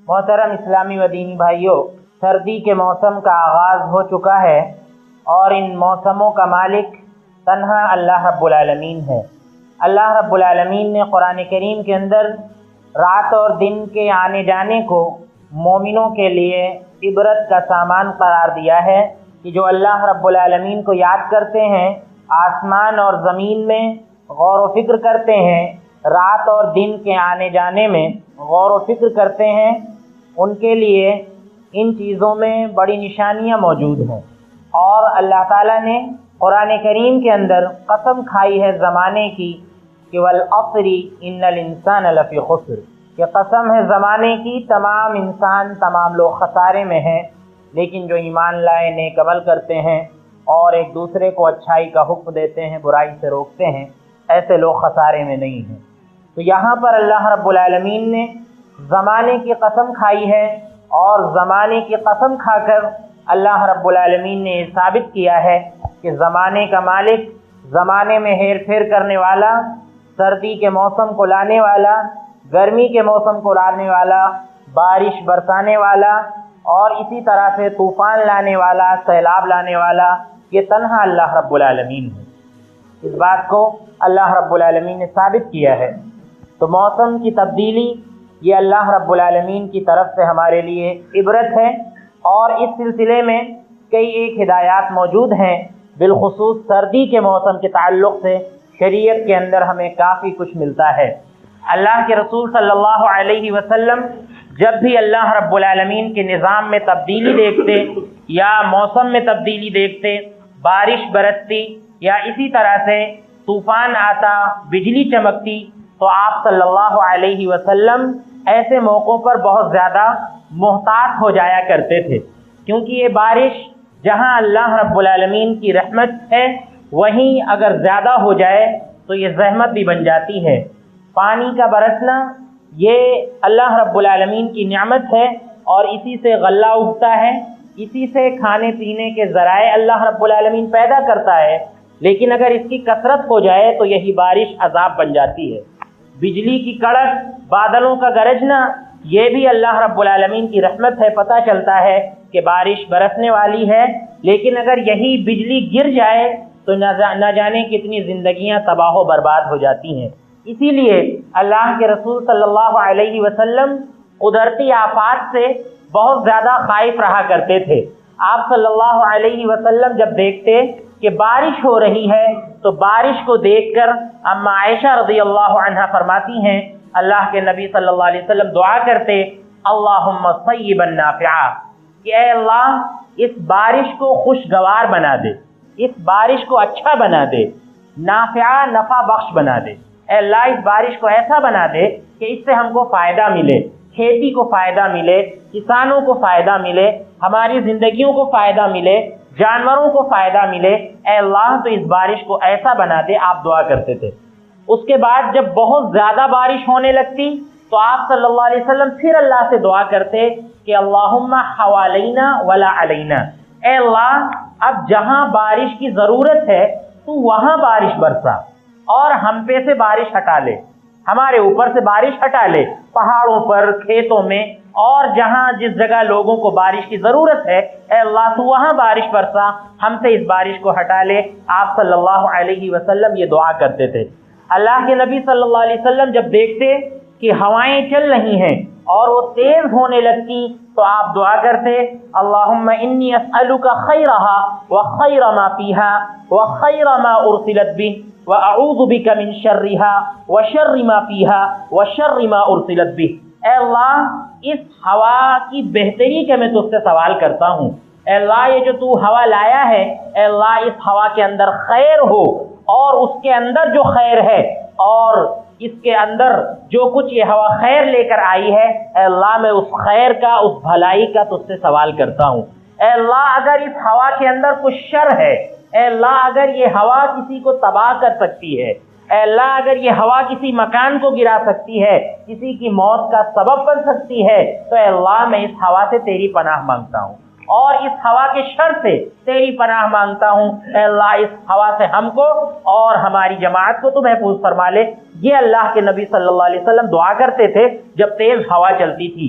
محترم اسلامی و دینی بھائیوں، سردی کے موسم کا آغاز ہو چکا ہے اور ان موسموں کا مالک تنہا اللہ رب العالمین ہے۔ اللہ رب العالمین نے قرآن کریم کے اندر رات اور دن کے آنے جانے کو مومنوں کے لیے عبرت کا سامان قرار دیا ہے کہ جو اللہ رب العالمین کو یاد کرتے ہیں، آسمان اور زمین میں غور و فکر کرتے ہیں، رات اور دن کے آنے جانے میں غور و فکر کرتے ہیں، ان کے لیے ان چیزوں میں بڑی نشانیاں موجود ہیں۔ اور اللہ تعالیٰ نے قرآن کریم کے اندر قسم کھائی ہے زمانے کی کہ والعصر ان الانسان لفی خسر، کہ قسم ہے زمانے کی، تمام انسان، تمام لوگ خسارے میں ہیں، لیکن جو ایمان لائے، نیک عمل کرتے ہیں اور ایک دوسرے کو اچھائی کا حکم دیتے ہیں، برائی سے روکتے ہیں، ایسے لوگ خسارے میں نہیں ہیں۔ تو یہاں پر اللہ رب العالمین نے زمانے کی قسم کھائی ہے، اور زمانے کی قسم کھا کر اللہ رب العالمین نے یہ ثابت کیا ہے کہ زمانے کا مالک، زمانے میں ہیر پھیر کرنے والا، سردی کے موسم کو لانے والا، گرمی کے موسم کو لانے والا، بارش برسانے والا اور اسی طرح سے طوفان لانے والا، سیلاب لانے والا، یہ تنہا اللہ رب العالمین ہے۔ اس بات کو اللہ رب العالمین نے ثابت کیا ہے۔ تو موسم کی تبدیلی یہ اللہ رب العالمین کی طرف سے ہمارے لیے عبرت ہے، اور اس سلسلے میں کئی ایک ہدایات موجود ہیں۔ بالخصوص سردی کے موسم کے تعلق سے شریعت کے اندر ہمیں کافی کچھ ملتا ہے۔ اللہ کے رسول صلی اللہ علیہ وسلم جب بھی اللہ رب العالمین کے نظام میں تبدیلی دیکھتے یا موسم میں تبدیلی دیکھتے، بارش برستی یا اسی طرح سے طوفان آتا، بجلی چمکتی، تو آپ صلی اللہ علیہ وسلم ایسے موقعوں پر بہت زیادہ محتاط ہو جایا کرتے تھے، کیونکہ یہ بارش جہاں اللہ رب العالمین کی رحمت ہے، وہیں اگر زیادہ ہو جائے تو یہ زحمت بھی بن جاتی ہے۔ پانی کا برسنا یہ اللہ رب العالمین کی نعمت ہے، اور اسی سے غلہ اگتا ہے، اسی سے کھانے پینے کے ذرائع اللہ رب العالمین پیدا کرتا ہے، لیکن اگر اس کی کثرت ہو جائے تو یہی بارش عذاب بن جاتی ہے۔ بجلی کی کڑک، بادلوں کا گرجنا، یہ بھی اللہ رب العالمین کی رحمت ہے، پتہ چلتا ہے کہ بارش برسنے والی ہے، لیکن اگر یہی بجلی گر جائے تو نہ جانے کتنی زندگیاں تباہ و برباد ہو جاتی ہیں۔ اسی لیے اللہ کے رسول صلی اللہ علیہ وسلم قدرتی آفات سے بہت زیادہ خائف رہا کرتے تھے۔ آپ صلی اللہ علیہ وسلم جب دیکھتے کہ بارش ہو رہی ہے تو بارش کو دیکھ کر اما عائشہ رضی اللہ عنہا فرماتی ہیں، اللہ کے نبی صلی اللہ علیہ وسلم دعا کرتے، اللہم صیبا نافعا، کہ اے اللہ اس بارش کو خوشگوار بنا دے، اس بارش کو اچھا بنا دے، نافعا نفع بخش بنا دے۔ اے اللہ اس بارش کو ایسا بنا دے کہ اس سے ہم کو فائدہ ملے، کھیتی کو فائدہ ملے، کسانوں کو فائدہ ملے، ہماری زندگیوں کو فائدہ ملے، جانوروں کو فائدہ ملے۔ اے اللہ تو اس بارش کو ایسا بنا دے، آپ دعا کرتے تھے۔ اس کے بعد جب بہت زیادہ بارش ہونے لگتی تو آپ صلی اللہ علیہ وسلم پھر اللہ سے دعا کرتے کہ اللہم حوالینا ولا علینا، اے اللہ اب جہاں بارش کی ضرورت ہے تو وہاں بارش برسا، اور ہم پہ سے بارش ہٹا لے، ہمارے اوپر سے بارش ہٹا لے، پہاڑوں پر، کھیتوں میں، اور جہاں جس جگہ لوگوں کو بارش کی ضرورت ہے، اے اللہ تو وہاں بارش برسا، ہم سے اس بارش کو ہٹا لے۔ آپ صلی اللہ علیہ وسلم یہ دعا کرتے تھے۔ اللہ کے نبی صلی اللہ علیہ وسلم جب دیکھتے کہ ہوائیں چل رہی ہیں اور وہ تیز ہونے لگتی تو آپ دعا کرتے، اللہم انی اسألک خیرہا وخیر ما فیہا وخیر ما ارسلت بہ وَأَعُوذُ بِكَ مِن شَرِّهَا وَشَرِّ مَا فِيهَا وَشَرِّ مَا أُرْسِلَتْ بِهِ، اے اللہ اس ہوا کی بہتری کا میں تجھ سے سوال کرتا ہوں۔ اے اللہ یہ جو تو ہوا لایا ہے، اے اللہ اس ہوا کے اندر خیر ہو، اور اس کے اندر جو خیر ہے اور اس کے اندر جو کچھ یہ ہوا خیر لے کر آئی ہے، اے اللہ میں اس خیر کا، اس بھلائی کا تجھ سے سوال کرتا ہوں۔ اے اللہ اگر اس ہوا کے اندر کچھ شر ہے، اے اللہ اگر یہ ہوا کسی کو تباہ کر سکتی ہے، اے اللہ اگر یہ ہوا کسی مکان کو گرا سکتی ہے، کسی کی موت کا سبب بن سکتی ہے، تو اے اللہ میں اس ہوا سے تیری پناہ مانگتا ہوں، اور اس ہوا کے شر سے تیری پناہ مانگتا ہوں۔ اے اللہ اس ہوا سے ہم کو اور ہماری جماعت کو تو محفوظ فرما لے۔ یہ اللہ کے نبی صلی اللہ علیہ وسلم دعا کرتے تھے جب تیز ہوا چلتی تھی۔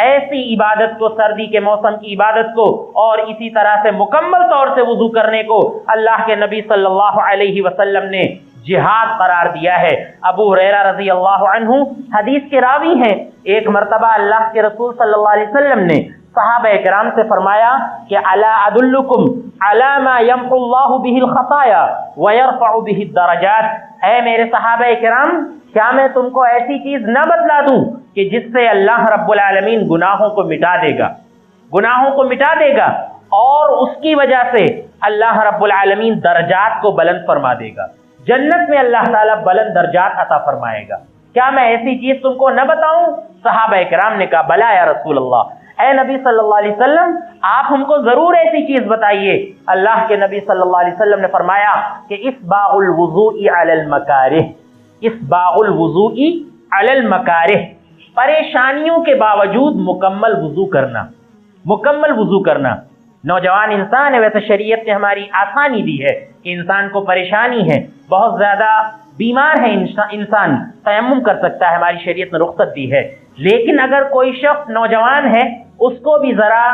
ایسی عبادت کو، سردی کے موسم کی عبادت کو اور اسی طرح سے مکمل طور سے وضو کرنے کو اللہ کے نبی صلی اللہ علیہ وسلم نے جہاد قرار دیا ہے۔ ابو ہریرہ رضی اللہ عنہ حدیث کے راوی ہیں، ایک مرتبہ اللہ کے رسول صلی اللہ علیہ وسلم نے صحابہ کرام سے فرمایا کہ الا ادلکم علی ما یمحو اللہ بہ الخطایا ویرفع بہ الدرجات، اے میرے صحابہ کرام، کیا میں تم کو ایسی چیز نہ بتلا دوں کہ جس سے اللہ رب العالمین گناہوں کو مٹا دے گا، گناہوں کو مٹا دے گا اور اس کی وجہ سے اللہ رب العالمین درجات کو بلند فرما دے گا، جنت میں اللہ تعالیٰ بلند درجات عطا فرمائے گا، کیا میں ایسی چیز تم کو نہ بتاؤں؟ صحابہ کرام نے کہا بلا یا رسول اللہ، اے نبی صلی اللہ علیہ وسلم آپ ہم کو ضرور ایسی چیز بتائیے۔ اللہ کے نبی صلی اللہ علیہ وسلم نے فرمایا کہ اسباغ الوضوء علی المکارہ، اسباغ الوضوء علی المکارہ، پریشانیوں کے باوجود مکمل وضو کرنا، مکمل وضو کرنا۔ نوجوان انسان ہے، ویسے شریعت نے ہماری آسانی دی ہے کہ انسان کو پریشانی ہے، بہت زیادہ بیمار ہے انسان، تیمم کر سکتا ہے، ہماری شریعت نے رخصت دی ہے، لیکن اگر کوئی شخص نوجوان ہے اس کو بھی ذرا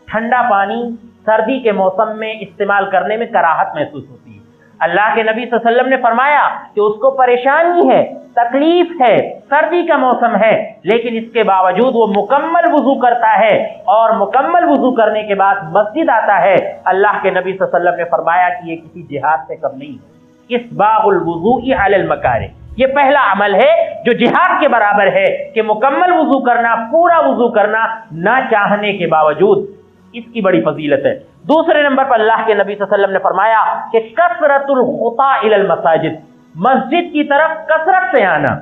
ٹھنڈا پانی سردی کے موسم میں استعمال کرنے میں کراہت محسوس ہوتی ہے۔ اللہ کے نبی صلی اللہ علیہ وسلم نے فرمایا کہ اس کو پریشانی ہے، تکلیف ہے، سردی کا موسم ہے، لیکن اس کے باوجود وہ مکمل وضو کرتا ہے اور مکمل وضو کرنے کے بعد مسجد آتا ہے۔ اللہ کے نبی صلی اللہ علیہ وسلم نے فرمایا کہ یہ کسی جہاد سے کم نہیں ہے۔ اسباغ الوضوء علی المکارہ، یہ پہلا عمل ہے جو جہاد کے برابر ہے کہ مکمل وضو کرنا، پورا وضو کرنا نہ چاہنے کے باوجود، اس کی بڑی فضیلت ہے۔ دوسرے نمبر پر اللہ کے نبی صلی اللہ علیہ وسلم نے فرمایا کہ کثرت الخطا الی المساجد، مسجد کی طرف کثرت سے آنا۔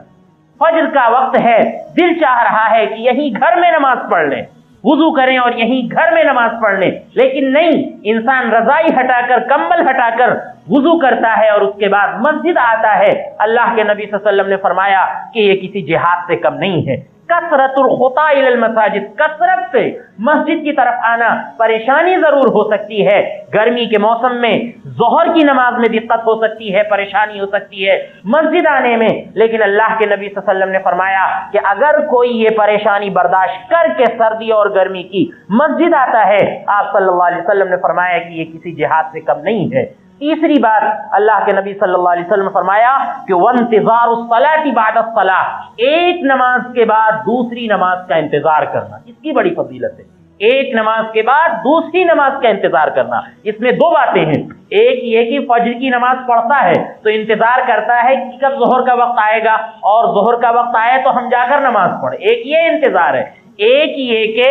فجر کا وقت ہے، دل چاہ رہا ہے کہ یہیں گھر میں نماز پڑھ لیں، وضو کریں اور یہیں گھر میں نماز پڑھ لیں، لیکن نہیں، انسان رضائی ہٹا کر، کمبل ہٹا کر وضو کرتا ہے اور اس کے بعد مسجد آتا ہے۔ اللہ کے نبی صلی اللہ علیہ وسلم نے فرمایا کہ یہ کسی جہاد سے کم نہیں ہے۔ کثرت الخطا الی المساجد، کثرت سے مسجد کی طرف آنا۔ پریشانی ضرور ہو سکتی ہے، گرمی کے موسم میں ظہر کی نماز میں دقت ہو سکتی ہے، پریشانی ہو سکتی ہے مسجد آنے میں، لیکن اللہ کے نبی صلی اللہ علیہ وسلم نے فرمایا کہ اگر کوئی یہ پریشانی برداشت کر کے سردی اور گرمی کی مسجد آتا ہے، آپ صلی اللہ علیہ وسلم نے فرمایا کہ یہ کسی جہاد سے کم نہیں ہے۔ تیسری بات اللہ کے نبی صلی اللہ علیہ وسلم نے فرمایا کہ وانتظار الصلاۃ بعد الصلاۃ، ایک نماز کے بعد دوسری نماز کا انتظار کرنا، اس کی بڑی فضیلت ہے۔ ایک نماز کے بعد دوسری نماز کا انتظار کرنا، اس میں دو باتیں ہیں، ایک یہ کہ فجر کی نماز پڑھتا ہے تو انتظار کرتا ہے کہ کب ظہر کا وقت آئے گا اور ظہر کا وقت آئے تو ہم جا کر نماز پڑھیں، ایک یہ انتظار ہے۔ ایک یہ کہ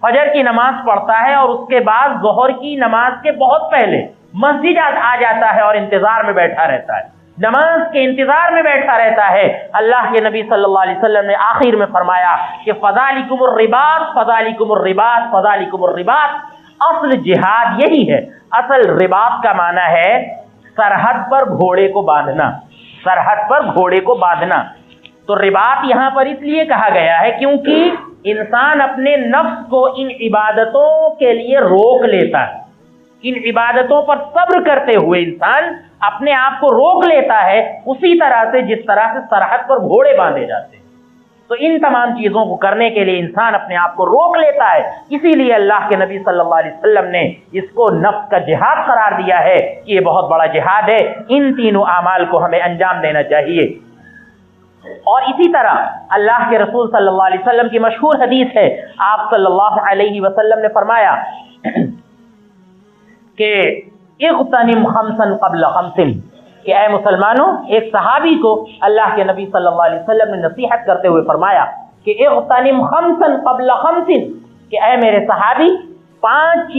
فجر کی نماز پڑھتا ہے اور اس کے بعد ظہر کی نماز کے بہت پہلے مسجد آ جاتا ہے اور انتظار میں بیٹھا رہتا ہے، نماز کے انتظار میں بیٹھا رہتا ہے۔ اللہ کے نبی صلی اللہ علیہ وسلم نے آخر میں فرمایا کہ فذالکم الرباط، فذالکم الرباط، فذالکم الرباط، اصل جہاد یہی ہے۔ اصل رباط کا معنی ہے سرحد پر گھوڑے کو باندھنا، سرحد پر گھوڑے کو باندھنا۔ تو رباط یہاں پر اس لیے کہا گیا ہے کیونکہ انسان اپنے نفس کو ان عبادتوں کے لیے روک لیتا ہے، ان عبادتوں پر صبر کرتے ہوئے انسان اپنے آپ کو روک لیتا ہے، اسی طرح سے جس طرح سے سرحد پر گھوڑے باندھے جاتے ہیں۔ تو ان تمام چیزوں کو کرنے کے لیے انسان اپنے آپ کو روک لیتا ہے، اسی لیے اللہ کے نبی صلی اللہ علیہ وسلم نے اس کو نفس کا جہاد قرار دیا ہے کہ یہ بہت بڑا جہاد ہے۔ ان تینوں اعمال کو ہمیں انجام دینا چاہیے۔ اور اسی طرح اللہ کے رسول صلی اللہ علیہ وسلم کی مشہور حدیث ہے، آپ صلی اللہ علیہ وسلم نے فرمایا کہ اغتنم خمسا قبل خمس، کہ اے مسلمانوں، ایک صحابی کو اللہ کے نبی صلی اللہ علیہ وسلم نے نصیحت کرتے ہوئے فرمایا کہ اغتنم خمسا قبل خمس، کہ اے میرے صحابی، پانچ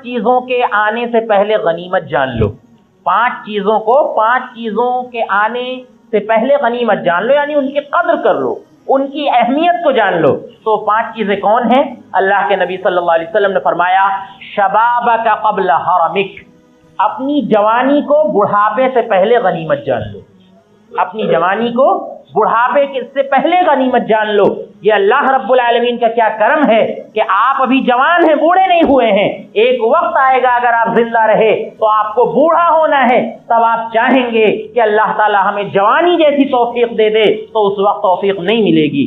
چیزوں کے آنے سے پہلے غنیمت جان لو، پانچ چیزوں کے آنے سے پہلے غنیمت جان لو، یعنی ان کی قدر کر لو، ان کی اہمیت کو جان لو۔ تو پانچ چیزیں کون ہیں؟ اللہ کے نبی صلی اللہ علیہ وسلم نے فرمایا شبابک قبل حرمک، اپنی جوانی کو بڑھاپے سے پہلے غنیمت جان لو، اپنی جوانی کو بڑھاپے سے پہلے غنیمت جان لو۔ یہ اللہ رب العالمین کا کیا کرم ہے کہ آپ ابھی جوان ہیں، بوڑھے نہیں ہوئے ہیں۔ ایک وقت آئے گا اگر آپ زندہ رہے تو آپ کو بوڑھا ہونا ہے، تب آپ چاہیں گے کہ اللہ تعالی ہمیں جوانی جیسی توفیق دے دے، تو اس وقت توفیق نہیں ملے گی۔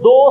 2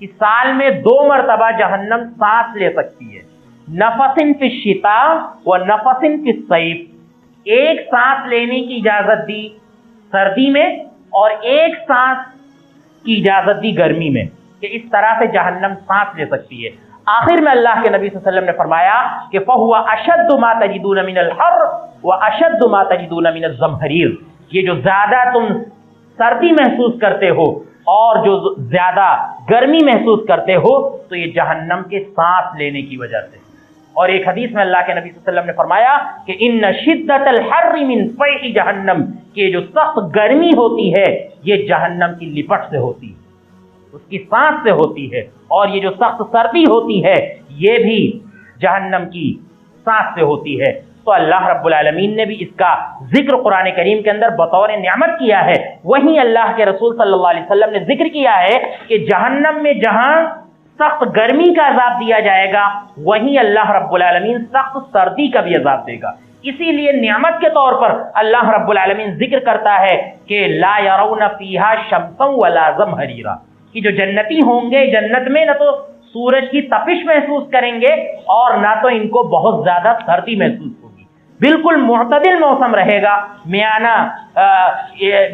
کہ سال میں 2 مرتبہ جہنم سانس لے سکتی ہے، نفسن فی الشتاء و نفسن فی الصیف، ایک سانس لینے کی اجازت دی سردی میں اور ایک سانس کی اجازت دی گرمی میں، کہ اس طرح سے جہنم سانس لے سکتی ہے۔ آخر میں اللہ کے نبی صلی اللہ علیہ وسلم نے فرمایا کہ فَهُوَ أَشَدُّ مَا تَجِدُونَ مِنَ الْحَرِّ وَأَشَدُّ مَا تَجِدُونَ مِنَ الزَّمْهَرِيرِ، یہ جو زیادہ تم سردی محسوس کرتے ہو اور جو زیادہ گرمی محسوس کرتے ہو تو یہ جہنم کے سانس لینے کی وجہ سے۔ اور ایک حدیث میں اللہ کے نبی صلی اللہ علیہ وسلم نے فرمایا کہ ان شدت الحر من فیح جہنم، کہ جو سخت گرمی ہوتی ہے یہ جہنم کی لپٹ سے ہوتی ہے، اس کی سانس سے ہوتی ہے، اور یہ جو سخت سردی ہوتی ہے یہ بھی جہنم کی سانس سے ہوتی ہے۔ تو اللہ رب العالمین نے بھی اس کا ذکر قرآن کریم کے اندر بطور نعمت کیا ہے۔ وہیں اللہ کے رسول صلی اللہ علیہ وسلم نے ذکر کیا ہے کہ جہنم میں جہاں سخت گرمی کا عذاب دیا جائے گا وہیں اللہ رب العالمین سخت سردی کا بھی عذاب دے گا۔ اسی لیے نعمت کے طور پر اللہ رب العالمین ذکر کرتا ہے کہ لا یرون فیہا شمسا ولا زمہریرا، کہ جو جنتی ہوں گے جنت میں نہ تو سورج کی تپش محسوس کریں گے اور نہ تو ان کو بہت زیادہ سردی محسوس ہوگی، بالکل معتدل موسم رہے گا، میانہ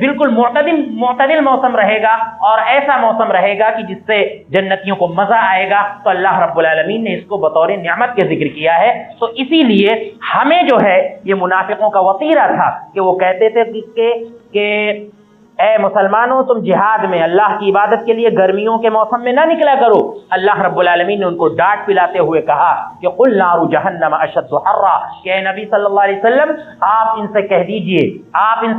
بالکل معتدل موسم رہے گا، اور ایسا موسم رہے گا کہ جس سے جنتیوں کو مزہ آئے گا۔ تو اللہ رب العالمین نے اس کو بطور نعمت کے ذکر کیا ہے۔ تو اسی لیے ہمیں جو ہے یہ منافقوں کا وطیرہ تھا کہ وہ کہتے تھے کہ اے مسلمانوں تم جہاد میں اللہ کی عبادت کے لیے گرمیوں کے موسم میں نہ نکلا کرو۔ اللہ رب العالمین نے ان کو ڈانٹ پلاتے ہوئے کہا کہ قل نار جہنم اشد حرا، کہ اے نبی صلی اللہ علیہ وسلم آپ ان سے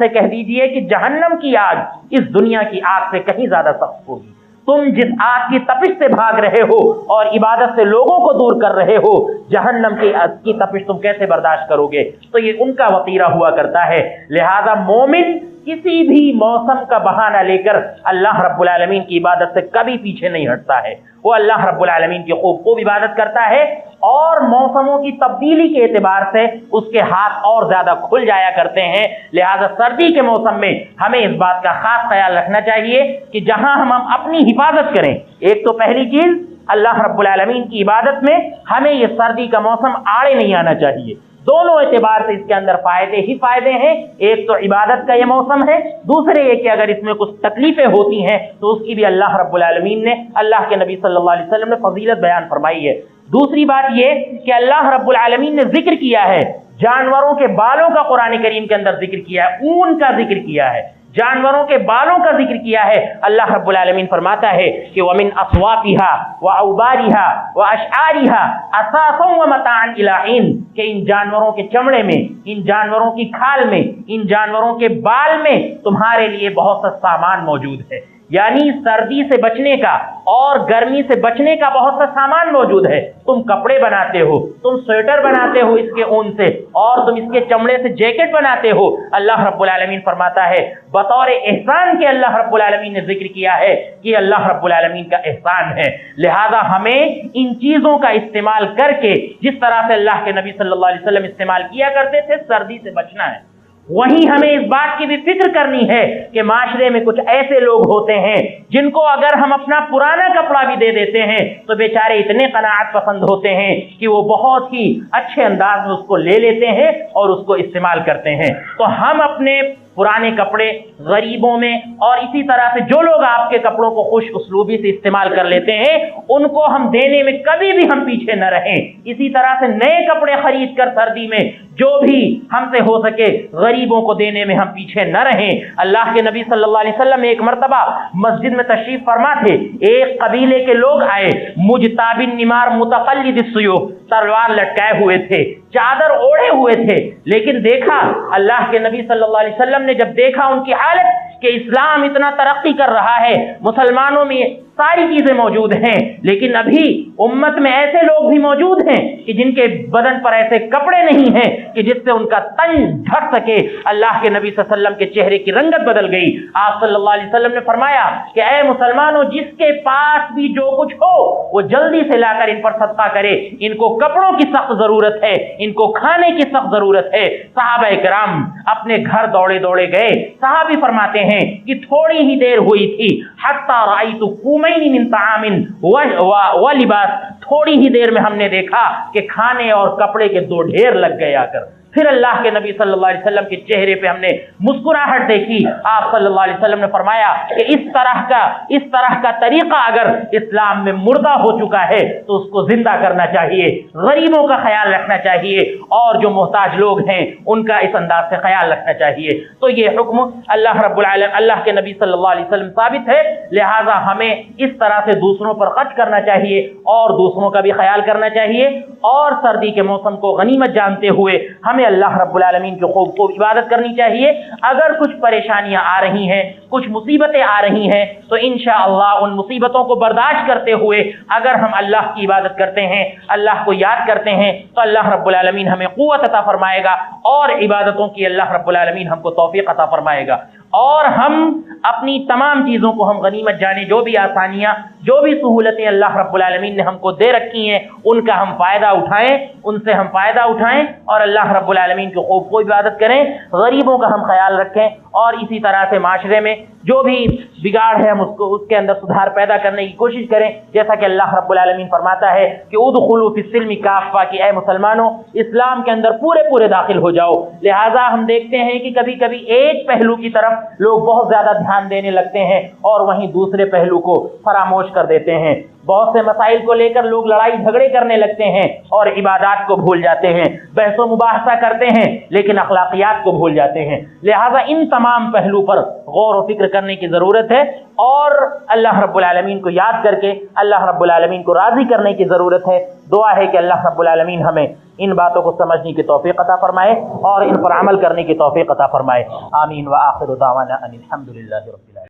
کہہ دیجئے کہ جہنم کی آگ اس دنیا کی آگ سے کہیں زیادہ سخت ہوگی۔ تم جس آگ کی تپش سے بھاگ رہے ہو اور عبادت سے لوگوں کو دور کر رہے ہو، جہنم کی تپش تم کیسے برداشت کرو گے؟ تو یہ ان کا وطیرہ ہوا کرتا ہے۔ لہذا مومن کسی بھی موسم کا بہانہ لے کر اللہ رب العالمین کی عبادت سے کبھی پیچھے نہیں ہٹتا ہے، وہ اللہ رب العالمین کی خوب عبادت کرتا ہے، اور موسموں کی تبدیلی کے اعتبار سے اس کے ہاتھ اور زیادہ کھل جایا کرتے ہیں۔ لہذا سردی کے موسم میں ہمیں اس بات کا خاص خیال رکھنا چاہیے کہ جہاں ہم اپنی حفاظت کریں، ایک تو پہلی چیز اللہ رب العالمین کی عبادت میں ہمیں یہ سردی کا موسم آڑے نہیں آنا چاہیے۔ دونوں اعتبار سے اس کے اندر فائدے ہی فائدے ہیں، ایک تو عبادت کا یہ موسم ہے، دوسرے یہ کہ اگر اس میں کچھ تکلیفیں ہوتی ہیں تو اس کی بھی اللہ رب العالمین نے، اللہ کے نبی صلی اللہ علیہ وسلم نے فضیلت بیان فرمائی ہے۔ دوسری بات یہ کہ اللہ رب العالمین نے ذکر کیا ہے جانوروں کے بالوں کا، قرآن کریم کے اندر ذکر کیا ہے، اون کا ذکر کیا ہے، جانوروں کے بالوں کا ذکر کیا ہے۔ اللہ رب العالمین فرماتا ہے کہ وَمِنْ أَصْوَافِهَا وَأَوْبَارِهَا وَأَشْعَارِهَا أَثَاثًا وَمَتَاعًا إِلَىٰ حِينٍ، کہ ان جانوروں کے چمڑے میں، ان جانوروں کی کھال میں، ان جانوروں کے بال میں تمہارے لیے بہت سا سامان موجود ہے، یعنی سردی سے بچنے کا اور گرمی سے بچنے کا بہت سا سامان موجود ہے۔ تم کپڑے بناتے ہو، تم سویٹر بناتے ہو اس کے اون سے، اور تم اس کے چمڑے سے جیکٹ بناتے ہو۔ اللہ رب العالمین فرماتا ہے بطور احسان کے اللہ رب العالمین نے ذکر کیا ہے کہ اللہ رب العالمین کا احسان ہے۔ لہذا ہمیں ان چیزوں کا استعمال کر کے جس طرح سے اللہ کے نبی صلی اللہ علیہ وسلم استعمال کیا کرتے تھے سردی سے بچنا ہے۔ وہیں ہمیں اس بات کی بھی فکر کرنی ہے کہ معاشرے میں کچھ ایسے لوگ ہوتے ہیں جن کو اگر ہم اپنا پرانا کپڑا بھی دے دیتے ہیں تو بیچارے اتنے قناعت پسند ہوتے ہیں کہ وہ بہت ہی اچھے انداز میں اس کو لے لیتے ہیں اور اس کو استعمال کرتے ہیں۔ تو ہم اپنے پرانے کپڑے غریبوں میں اور اسی طرح سے جو لوگ آپ کے کپڑوں کو خوش اسلوبی سے استعمال کر لیتے ہیں ان کو ہم دینے میں کبھی بھی ہم پیچھے نہ رہیں۔ اسی طرح سے نئے کپڑے خرید کر سردی میں جو بھی ہم سے ہو سکے غریبوں کو دینے میں ہم پیچھے نہ رہیں۔ اللہ کے نبی صلی اللہ علیہ وسلم ایک مرتبہ مسجد میں تشریف فرما تھے، ایک قبیلے کے لوگ آئے، مجتاب النمار متقلد السیوف، تلوار لٹکائے ہوئے تھے، چادر اوڑھے ہوئے تھے، لیکن دیکھا اللہ کے نبی صلی اللہ علیہ وسلم نے جب دیکھا ان کی حالت کہ اسلام اتنا ترقی کر رہا ہے، مسلمانوں میں ساری چیزیں موجود ہیں، لیکن ابھی امت میں ایسے لوگ بھی موجود ہیں کہ جن کے بدن پر ایسے کپڑے نہیں ہیں کہ جس سے ان کا تن ڈھک سکے۔ اللہ کے نبی صلی اللہ علیہ وسلم کے چہرے کی رنگت بدل گئی۔ آپ صلی اللہ علیہ وسلم نے فرمایا کہ اے مسلمانوں، جس کے پاس بھی جو کچھ ہو وہ جلدی سے لا کر ان پر صدقہ کرے، ان کو کپڑوں کی سخت ضرورت ہے، ان کو کھانے کی سخت ضرورت ہے۔ صحابہ کرام اپنے گھر دوڑے دوڑے گئے۔ صحابی فرماتے ہیں کہ تھوڑی ہی دیر ہوئی تھی، حتی رأیت کومین من طعام و لباس، تھوڑی ہی دیر میں ہم نے دیکھا کہ کھانے اور کپڑے کے دو ڈھیر لگ گئے آ کر۔ پھر اللہ کے نبی صلی اللہ علیہ وسلم کے چہرے پہ ہم نے مسکراہٹ دیکھی۔ آپ صلی اللہ علیہ وسلم نے فرمایا کہ اس طرح کا طریقہ اگر اسلام میں مردہ ہو چکا ہے تو اس کو زندہ کرنا چاہیے، غریبوں کا خیال رکھنا چاہیے، اور جو محتاج لوگ ہیں ان کا اس انداز سے خیال رکھنا چاہیے۔ تو یہ حکم اللہ رب العالمین، اللہ کے نبی صلی اللہ علیہ وسلم ثابت ہے، لہٰذا ہمیں اس طرح سے دوسروں پر خرچ کرنا چاہیے اور دوسروں کا بھی خیال کرنا چاہیے، اور سردی کے موسم کو غنیمت جانتے ہوئے ہمیں اللہ رب العالمین کی خوب خوب عبادت کرنی چاہیے۔ اگر کچھ پریشانیاں آ رہی ہیں، کچھ مصیبتیں آ رہی ہیں، تو انشاءاللہ ان مصیبتوں کو برداشت کرتے ہوئے اگر ہم اللہ کی عبادت کرتے ہیں، اللہ کو یاد کرتے ہیں، تو اللہ رب العالمین ہمیں قوت عطا فرمائے گا، اور عبادتوں کی اللہ رب العالمین ہم کو توفیق عطا فرمائے گا، اور ہم اپنی تمام چیزوں کو ہم غنیمت جانیں۔ جو بھی آسانیاں، جو بھی سہولتیں اللہ رب العالمین نے ہم کو دے رکھی ہیں، ان کا ہم فائدہ اٹھائیں، ان سے ہم فائدہ اٹھائیں، اور اللہ رب العالمین کی خوب خوب عبادت کریں، غریبوں کا ہم خیال رکھیں، اور اسی طرح سے معاشرے میں جو بھی بگاڑ ہے ہم اس کے اندر سدھار پیدا کرنے کی کوشش کریں، جیسا کہ اللہ رب العالمین فرماتا ہے کہ ادخلوا فی السلم کافہ، کہ اے مسلمانوں اسلام کے اندر پورے داخل ہو جاؤ۔ لہٰذا ہم دیکھتے ہیں کہ کبھی کبھی ایک پہلو کی طرف لوگ بہت زیادہ دھیان دینے لگتے ہیں اور وہیں دوسرے پہلو کو فراموش کر دیتے ہیں۔ بہت سے مسائل کو لے کر لوگ لڑائی جھگڑے کرنے لگتے ہیں اور عبادات کو بھول جاتے ہیں، بحث و مباحثہ کرتے ہیں لیکن اخلاقیات کو بھول جاتے ہیں۔ لہٰذا ان تمام پہلو پر غور و فکر کرنے کی ضرورت ہے، اور اللہ رب العالمین کو یاد کر کے اللہ رب العالمین کو راضی کرنے کی ضرورت ہے۔ دعا ہے کہ اللہ رب العالمین ہمیں ان باتوں کو سمجھنے کی توفیق عطا فرمائے اور ان پر عمل کرنے کی توفیق عطا فرمائے۔ آمین۔ وآخر دعوانا ان الحمد للہ رب العالمین۔